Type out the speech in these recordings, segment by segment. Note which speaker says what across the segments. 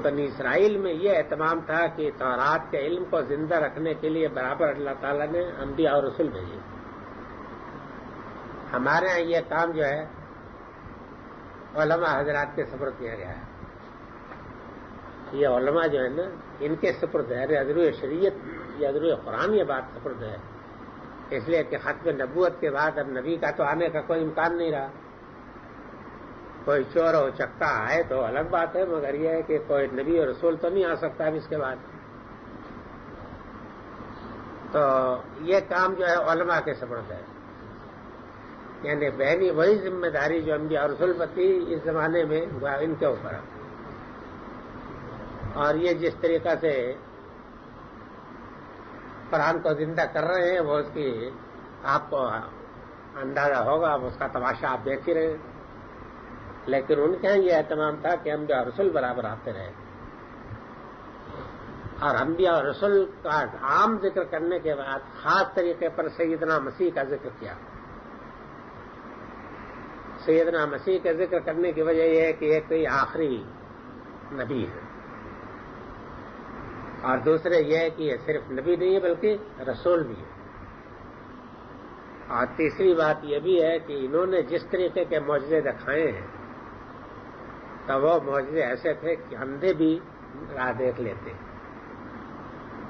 Speaker 1: بنی اسرائیل میں یہ اہتمام تھا کہ تورات کے علم کو زندہ رکھنے کے لیے برابر اللہ تعالیٰ نے انبیاء اور رسول بھیجے. ہمارے ہاں یہ کام جو ہے علماء حضرات کے سپرد کیا گیا ہے. یہ علماء جو ہے نا ان کے سپرد ہے. ادرو شریعت یا ادرو قرآن یہ بات سپرد ہے، اس لیے کہ ختم نبوت کے بعد اب نبی کا تو آنے کا کوئی امکان نہیں رہا. کوئی چور و چکا آئے تو الگ بات ہے، مگر یہ ہے کہ کوئی نبی اور رسول تو نہیں آ سکتا اب اس کے بعد. تو یہ کام جو ہے علماء کے سپرد ہے. یعنی بہنی وہی ذمہ داری جو انبیاء اور رسول پر تھی اس زمانے میں وہ ان کے اوپر ہے. اور یہ جس طریقہ سے قرآن کو زندہ کر رہے ہیں وہ اس کی آپ کو اندازہ ہوگا، اس کا تماشا آپ دیکھ ہی رہے. لیکن ان کے یہ اہتمام تھا کہ انبیاء اور رسول برابر آتے رہے، اور انبیاء اور رسول کا عام ذکر کرنے کے بعد خاص طریقے پر سیدنا مسیح کا ذکر کیا. سیدنا مسیح کا ذکر کرنے کی وجہ یہ ہے کہ ایک کوئی آخری نبی ہے، اور دوسرے یہ ہے کہ یہ صرف نبی نہیں ہے بلکہ رسول بھی ہے. اور تیسری بات یہ بھی ہے کہ انہوں نے جس طریقے کے معجزے دکھائے ہیں تو وہ معجزے ایسے تھے کہ اندھے بھی راہ دیکھ لیتے.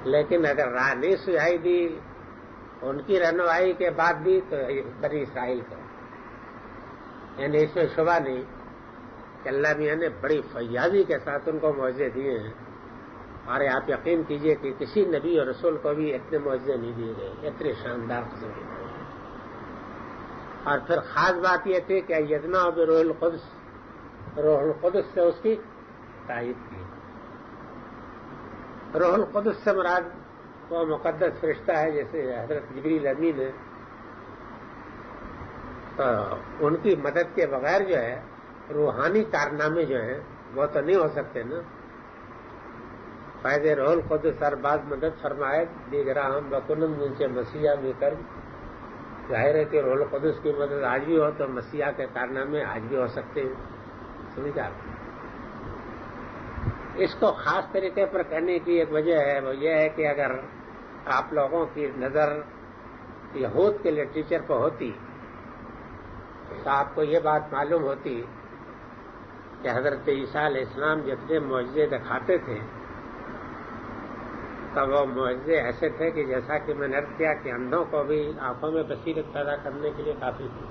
Speaker 1: لیکن اگر راہ نہیں سجائی دی ان کی رہنمائی کے بعد بھی تو بنی اسرائیل کو، یعنی اس میں شبہ نہیں کہ اللہ میاں نے بڑی فیاضی کے ساتھ ان کو معجزے دیے ہیں. اور آپ یقین کیجئے کہ کسی نبی اور رسول کو بھی اتنے معجزے نہیں دیے گئے، اتنے شاندار قسم کے. اور پھر خاص بات یہ تھی کہ یدنا بروح القدس، روح القدس سے اس کی تائید کی. روح القدس سے مراد وہ مقدس فرشتہ ہے جیسے حضرت جبریل امین ہے. تو ان کی مدد کے بغیر جو ہے روحانی کارنامے جو ہیں وہ تو نہیں ہو سکتے نا. فیض روح القدس ہر بعض مدد فرمائے دیگرہ ہم بکنم جن سے مسیحا بھی کر. ظاہر ہے کہ روح القدس کی مدد آج بھی ہو تو مسیحا کے کارنامے آج بھی ہو سکتے ہیں. سمجھا؟ اس کو خاص طریقے پر کہنے کی ایک وجہ ہے، وہ یہ ہے کہ اگر آپ لوگوں کی نظر یہود کے لٹریچر پہ ہوتی تو آپ کو یہ بات معلوم ہوتی کہ حضرت عیسیٰ علیہ السلام جتنے معجزے دکھاتے تھے تو وہ معجزے ایسے تھے کہ جیسا کہ میں نے عرض کیا کہ اندھوں کو بھی آنکھوں میں بصیرت پیدا کرنے کے لیے کافی تھی.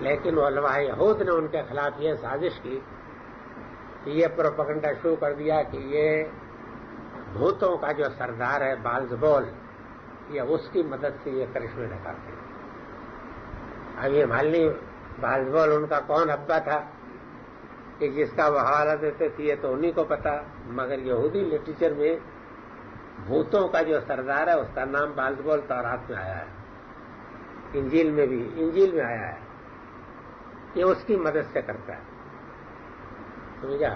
Speaker 1: لیکن علماء یہود نے ان کے خلاف یہ سازش کی کہ یہ پروپیگنڈا شروع کر دیا کہ یہ بھوتوں کا جو سردار ہے بالزبول، یہ اس کی مدد سے یہ کرشمے دکھاتے ہیں. اب یہ معلوم بالزبول ان کا کون ابا تھا کہ جس کا وہ حوالہ دیتے تھے تو انہی کو پتا. مگر یہودی لٹریچر میں بھوتوں کا جو سردار ہے اس کا نام بالزبول تورات میں آیا ہے، انجیل میں آیا ہے. یہ اس کی مدد سے کرتا ہے. سمجھا؟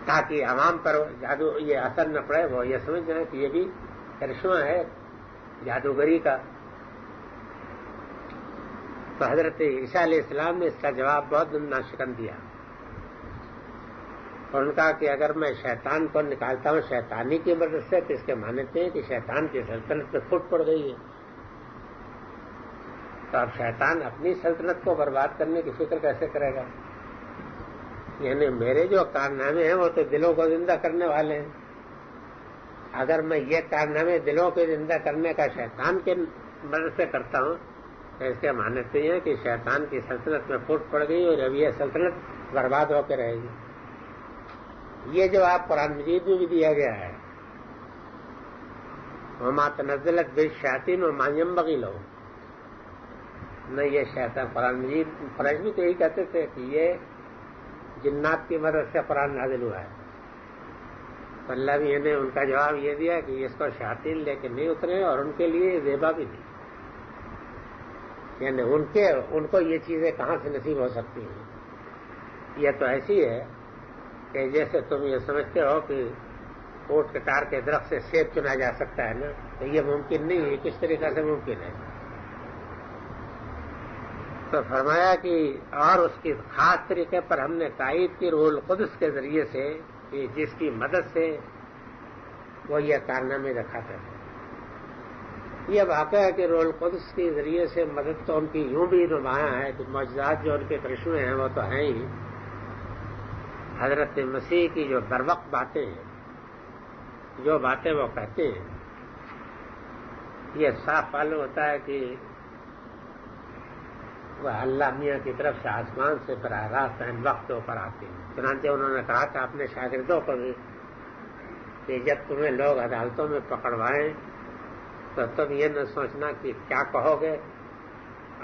Speaker 1: تاکہ عوام پر جادو یہ اثر نہ پڑے، وہ یہ سمجھ جائیں کہ یہ بھی کرشمہ ہے جادوگری کا. تو حضرت عیسیٰ علیہ السلام نے اس کا جواب بہت ناشکن دیا اور ان کا کہ اگر میں شیطان کو نکالتا ہوں شیطانی کی مدد سے تو اس کے مانتے ہیں کہ شیطان کی سلطنت پہ پھوٹ پڑ گئی ہے. تو اب شیطان اپنی سلطنت کو برباد کرنے کی فکر کیسے کرے گا؟ یعنی میرے جو کارنامے ہیں وہ تو دلوں کو زندہ کرنے والے ہیں. اگر میں یہ کارنامے دلوں کو زندہ کرنے کا شیطان کی مدد سے کرتا ہوں تو اس کے مانتے ہیں کہ شیطان کی سلطنت میں پھوٹ پڑ گئی اور اب یہ سلطنت برباد ہو کے رہے گی. یہ جواب قرآن مجید میں بھی دیا گیا ہے، وما تنزلت بالشیاطین وما ينبغی لهم. نہ یہ شیطان قرآن مجید فرش بھی تو یہی کہتے تھے کہ یہ جنات کی مدد سے قرآن نازل ہوا ہے. اللہ بھی نے ان کا جواب یہ دیا کہ اس کو شیاطین لے کے نہیں اترے اور ان کے لیے زیبا بھی نہیں. یعنی ان کو یہ چیزیں کہاں سے نصیب ہو سکتی ہیں؟ یہ تو ایسی ہے کہ جیسے تم یہ سمجھتے ہو کہ کوٹ کٹار کے درخت سے سیب چنا جا سکتا ہے نا، تو یہ ممکن نہیں ہے. کس طریقے سے ممکن ہے؟ تو فرمایا کہ اور اس کی خاص طریقے پر ہم نے تائید کی روح القدس کے ذریعے سے کہ جس کی مدد سے وہ یہ کارنامے دکھاتے ہیں. یہ واقعہ ہے کہ روح القدس کے ذریعے سے مدد تو ان کی یوں بھی نمایاں ہے کہ معجزات جو ان کے کرشمے ہیں وہ تو ہیں ہی. حضرت مسیح کی جو بروقت باتیں ہیں، جو باتیں وہ کہتے ہیں، یہ صاف معلوم ہوتا ہے کہ وہ اللہ میاں کی طرف سے آسمان سے براہ راست ان وقتوں پر آتے ہیں. چنانچہ انہوں نے کہا تھا اپنے شاگردوں کو بھی کہ جب تمہیں لوگ عدالتوں میں پکڑوائیں تو تم یہ نہ سوچنا کہ کیا کہو گے،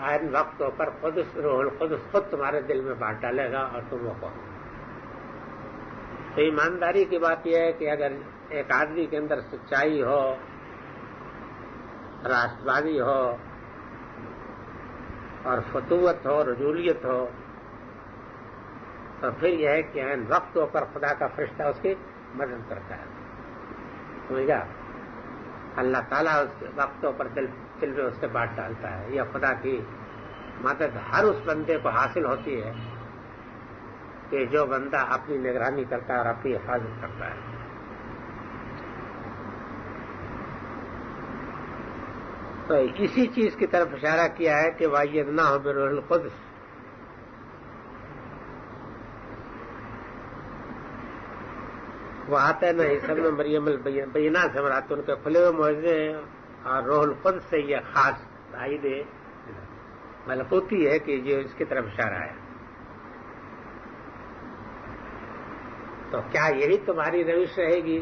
Speaker 1: ان وقتوں پر روح القدس خود تمہارے دل میں بات ڈالے گا اور تم وہ کہو. تو ایمانداری کی بات یہ ہے کہ اگر ایک آدمی کے اندر سچائی ہو، راست بازی ہو اور فتوت ہو، رجولیت ہو، تو پھر یہ ہے کہ ان وقتوں پر خدا کا فرشتہ اس کی مدد کرتا ہے. سمجھا؟ اللہ تعالیٰ اس کے وقتوں پر دل میں اس سے بات ڈالتا ہے. یہ خدا کی مدد ہر اس بندے کو حاصل ہوتی ہے کہ جو بندہ اپنی نگرانی کرتا ہے اور اپنی حفاظت کرتا ہے. تو اسی چیز کی طرف اشارہ کیا ہے کہ وَأَيَّدْنَاهُ بِرُوحِ الْقُدُسِ. وہ آتے نا عیسی ابن مریم البینات سے مراد ان کے کھلے ہوئے معجزے ہیں اور روح القدس سے یہ خاص تائید ملکوتی ہے کہ جو اس کی طرف اشارہ ہے. تو کیا یہی تمہاری روش رہے گی؟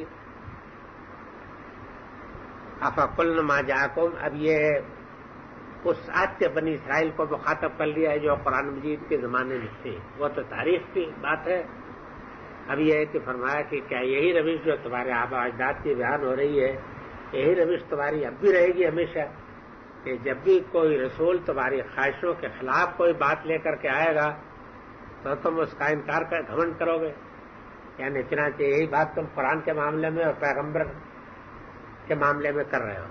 Speaker 1: افَقُلْنَ مَا جَاءَكُمْ. اب یہ اس آیت کے بنی اسرائیل کو مخاطب کر لیا ہے جو قرآن مجید کے زمانے میں تھے. وہ تو تاریخ کی بات ہے. اب یہ ہے کہ فرمایا کہ کیا یہی روش جو تمہارے آبا اجداد کی بیان ہو رہی ہے، یہی روش تمہاری اب بھی رہے گی ہمیشہ، کہ جب بھی کوئی رسول تمہاری خواہشوں کے خلاف کوئی بات لے کر کے آئے گا تو تم اس کا انکار کر گھمنڈ کرو گے؟ یعنی چنانچہ یہی بات تم قرآن کے معاملے میں اور پیغمبر کے معاملے میں کر رہے ہو.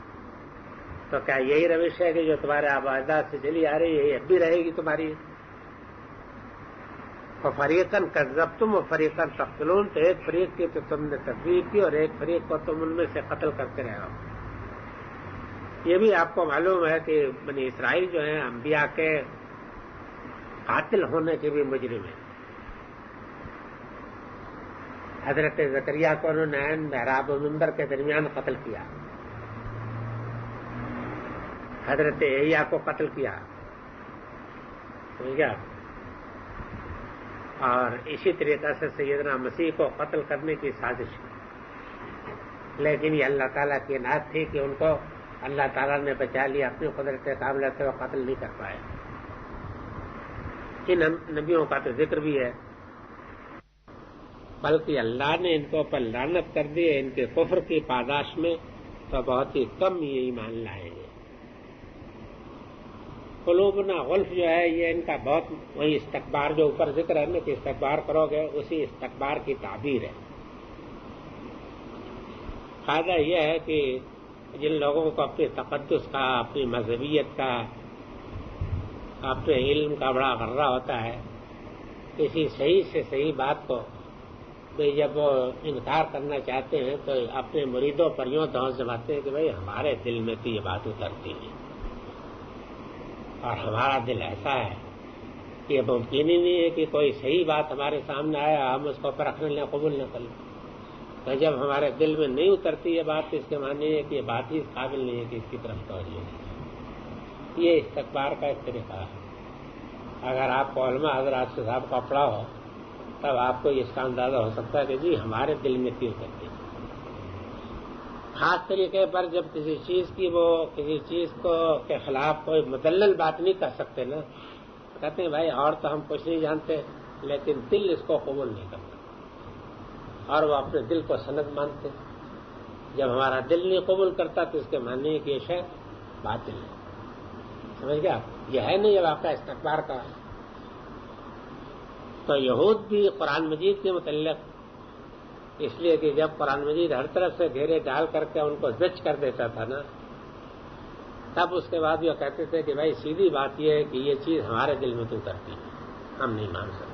Speaker 1: تو کیا یہی روش ہے کہ جو تمہارے آبا اجداد سے چلی آ رہی ہے یہ اب بھی رہے گی تمہاری؟ فَفَرِيقًا كَذَّبْتُمْ وَفَرِيقًا تَقْتُلُونَ. تو ایک فریق کی تو تم نے تکذیب کی اور ایک فریق کو تم ان میں سے قتل کرتے رہے ہو. یہ بھی آپ کو معلوم ہے کہ بنی اسرائیل جو ہیں انبیاء کے قاتل ہونے کے بھی مجرم ہیں. حضرت زکریہ کو انہوں نے محراب و منبر کے درمیان قتل کیا، حضرت یحییٰ کو قتل کیا. سمجھ گیا؟ اور اسی طریقے سے سیدنا مسیح کو قتل کرنے کی سازش کی، لیکن یہ اللہ تعالیٰ کی عنایت تھی کہ ان کو اللہ تعالیٰ نے بچا لیا. اپنی قدرت کاملہ سے وہ قتل نہیں کر پائے. ان نبیوں کا تو ذکر بھی ہے، بلکہ اللہ نے ان کو اوپر لعنت کر دی ہے ان کے کفر کی پاداش میں. تو بہت ہی کم یہ ایمان لائیں گے. قلوبنا غلف جو ہے یہ ان کا بہت وہی استکبار جو اوپر ذکر ہے نا کہ استکبار کرو گے، اسی استکبار کی تعبیر ہے. فائدہ یہ ہے کہ جن لوگوں کو اپنے تقدس کا، اپنی مذہبیت کا، اپنے علم کا بڑا غرہ ہوتا ہے، کسی صحیح سے صحیح بات کو جب وہ انکار کرنا چاہتے ہیں تو اپنے مریدوں پر یوں دھونس جماتے ہیں کہ بھائی ہمارے دل میں تو یہ بات اترتی ہے اور ہمارا دل ایسا ہے کہ یہ ممکن ہی نہیں ہے کہ کوئی صحیح بات ہمارے سامنے آئے ہم اس کو پرکھ لیں، قبول نہ کر لیں. تو جب ہمارے دل میں نہیں اترتی یہ بات تو اس کے معنی ہے کہ یہ بات ہی اس قابل نہیں ہے کہ اس کی طرف توجہ ہے. یہ استکبار کا ایک طریقہ ہے. اگر آپ کو علماء حضرات سے صاحب کا پڑھا ہو تب آپ کو اس کا اندازہ ہو سکتا ہے کہ جی ہمارے دل میں کیوں کرتی ہے. خاص طریقے پر جب کسی چیز کو کے خلاف کوئی مدلل بات نہیں کر سکتے نا، کہتے ہیں بھائی اور تو ہم کچھ نہیں جانتے لیکن دل اس کو قبول نہیں کرتا، اور وہ اپنے دل کو سند مانتے. جب ہمارا دل نہیں قبول کرتا تو اس کے معنی ہے کہ یہ شے باطل ہے. سمجھ گیا؟ یہ ہے نہیں یہ واقعہ استکبار کا. تو یہود بھی قرآن مجید کے متعلق اس لیے کہ جب قرآن مجید ہر طرف سے گھیرے ڈال کر کے ان کو زج کر دیتا تھا نا، تب اس کے بعد وہ کہتے تھے کہ بھائی سیدھی بات یہ ہے کہ یہ چیز ہمارے دل میں تو کرتی ہے، ہم نہیں مان سکتے.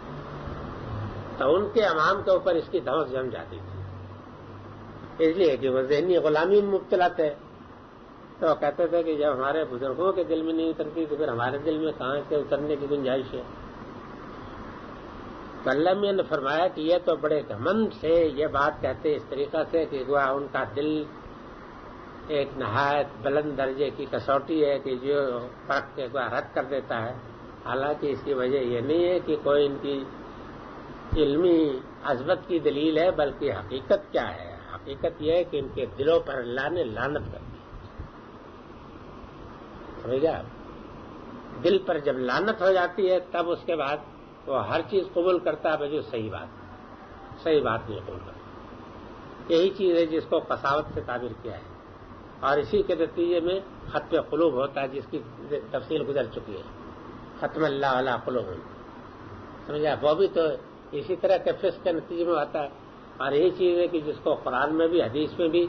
Speaker 1: تو ان کے امام کے اوپر اس کی دھوس جم جاتی تھی، اس لیے کہ وہ ذہنی غلامی میں مبتلا تھے. تو وہ کہتے تھے کہ جب ہمارے بزرگوں کے دل میں نہیں اترتی تو پھر ہمارے دل میں کہاں سے اترنے کی گنجائش ہے. تو اللہ میاں نے فرمایا کہ یہ تو بڑے گھمنڈ سے یہ بات کہتے اس طریقہ سے کہ گویا ان کا دل ایک نہایت بلند درجے کی کسوٹی ہے کہ جو پرکھ کے گویا رد کر دیتا ہے. حالانکہ اس کی وجہ یہ نہیں ہے کہ کوئی ان کی علمی عظمت کی دلیل ہے، بلکہ حقیقت کیا ہے؟ حقیقت یہ ہے کہ ان کے دلوں پر اللہ نے لعنت کر دی. سمجھا؟ دل پر جب لعنت ہو جاتی ہے تب اس کے بعد وہ ہر چیز قبول کرتا ہے بجو صحیح بات نہیں قبول کرتا. یہی چیز ہے جس کو قساوت سے تعبیر کیا ہے، اور اسی کے نتیجے میں ختم قلوب ہوتا ہے، جس کی تفصیل گزر چکی ہے. ختم اللہ علی قلوب، سمجھا؟ وہ بھی تو اسی طرح کے فسق کے نتیجے میں آتا ہے. اور یہی چیز ہے کہ جس کو قرآن میں بھی حدیث میں بھی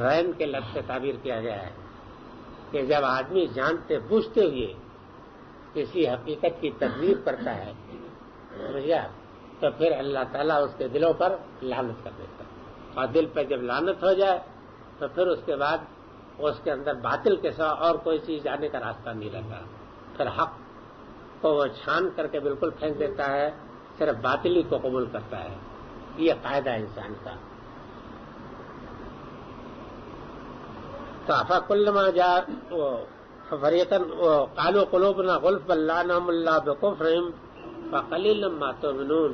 Speaker 1: رین کے لفظ سے تعبیر کیا گیا ہے کہ جب آدمی جانتے بوجھتے ہوئے کسی حقیقت کی تکذیب کرتا ہے، سمجھا، تو پھر اللہ تعالیٰ اس کے دلوں پر لعنت کر دیتا ہے. اور دل پہ جب لعنت ہو جائے تو پھر اس کے بعد اس کے اندر باطل کے سوا اور کوئی چیز جانے کا راستہ نہیں رہتا. پھر حق کو وہ چھان کر کے بالکل پھینک دیتا ہے، صرف باطل ہی کو قبول کرتا ہے. یہ قاعدہ ہے انسان کا. تو افکلما جا فریقاً قالوا قلوبنا غلف بل لعنهم اللہ بکفرہم فقلیلا ما تؤمنون.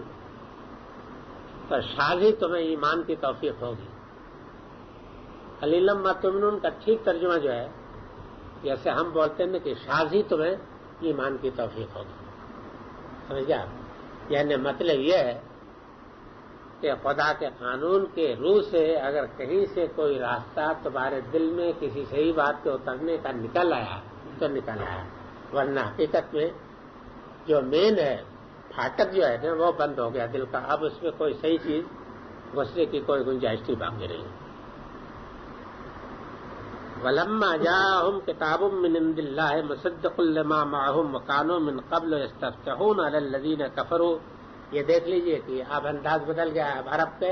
Speaker 1: تو شاید ہی تمہیں ایمان کی توفیق ہوگی. قلیلا ما تؤمنون کا ٹھیک ترجمہ جو ہے، جیسے ہم بولتے ہیں کہ شاید ہی تمہیں ایمان کی توفیق ہوگی. سمجھا؟ یعنی مطلب یہ ہے کہ خدا کے قانون کے روح سے اگر کہیں سے کوئی راستہ تمہارے دل میں کسی صحیح بات کے اترنے کا نکل آیا تو نکل آیا، ورنہ حقیقت میں جو مین ہے، پھاٹک جو ہے نا، وہ بند ہو گیا دل کا. اب اس میں کوئی صحیح چیز گھسنے کی کوئی گنجائش نہیں باقی رہی. وَلَمَّا جَاءَهُمْ كِتَابٌ مِّنْ عِندِ اللَّهِ مُصَدِّقٌ لِّمَا مَعَهُمْ وَكَانُوا مِنْ قَبْلُ يَسْتَفْتِحُونَ عَلَى الَّذِينَ كَفَرُوا. یہ دیکھ لیجئے کہ اب انداز بدل گیا. اب عرب کے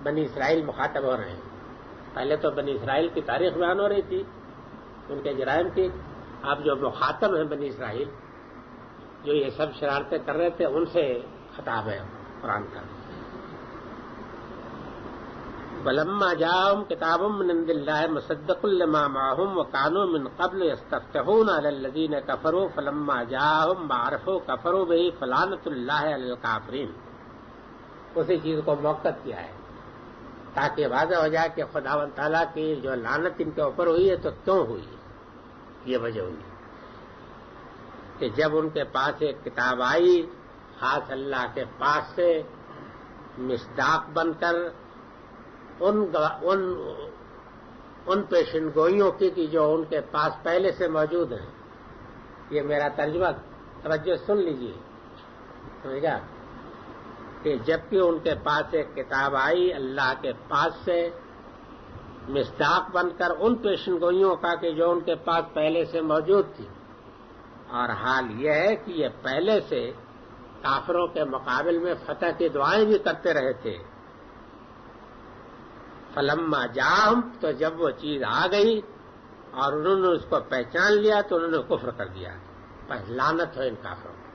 Speaker 1: بنی اسرائیل مخاطب ہو رہے ہیں. پہلے تو بنی اسرائیل کی تاریخ بیان ہو رہی تھی، ان کے جرائم کی. اب جو مخاطب ہیں بنی اسرائیل، جو یہ سب شرارتیں کر رہے تھے، ان سے خطاب ہے قرآن کا. وَلَمَّا جَاءَهُمْ كِتَابٌ مِّنْ عِندِ اللَّهِ مُصَدِّقٌ لِّمَا مَعَهُمْ وَكَانُوا مِنْ قَبْلُ يَسْتَفْتِحُونَ عَلَى الَّذِينَ كَفَرُوا فَلَمَّا جَاءَهُمْ مَا عَرَفُوا كَفَرُوا بِهِ فَلَعْنَةُ اللَّهِ عَلَى الْكَافِرِينَ. اسی چیز کو موقت کیا ہے تاکہ واضح ہو جائے کہ خداوند تعالیٰ کی جو لعنت ان کے اوپر ہوئی ہے تو کیوں ہوئی ہے. یہ وجہ ہوئی کہ جب ان کے پاس ایک کتاب آئی خاص اللہ کے پاس سے مصداق بن کر ان پیشن گوئیوں کی جو ان کے پاس پہلے سے موجود ہیں. یہ میرا ترجمہ توجہ سن لیجیے، سمجھا، کہ جبکہ ان کے پاس ایک کتاب آئی اللہ کے پاس سے مصداق بن کر ان پیشن گوئیوں کا کہ جو ان کے پاس پہلے سے موجود تھی. اور حال یہ ہے کہ یہ پہلے سے کافروں کے مقابل میں فتح کی دعائیں بھی کرتے رہے تھے. فلما جاءہم، تو جب وہ چیز آ گئی اور انہوں نے اس کو پہچان لیا تو انہوں نے کفر کر دیا. بس لعنت ہو ان کافروں کو.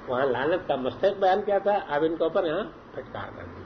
Speaker 1: وہاں لعنت کا مستحق بیان کیا تھا، اب ان کے اوپر یہاں پھٹکار کر دی.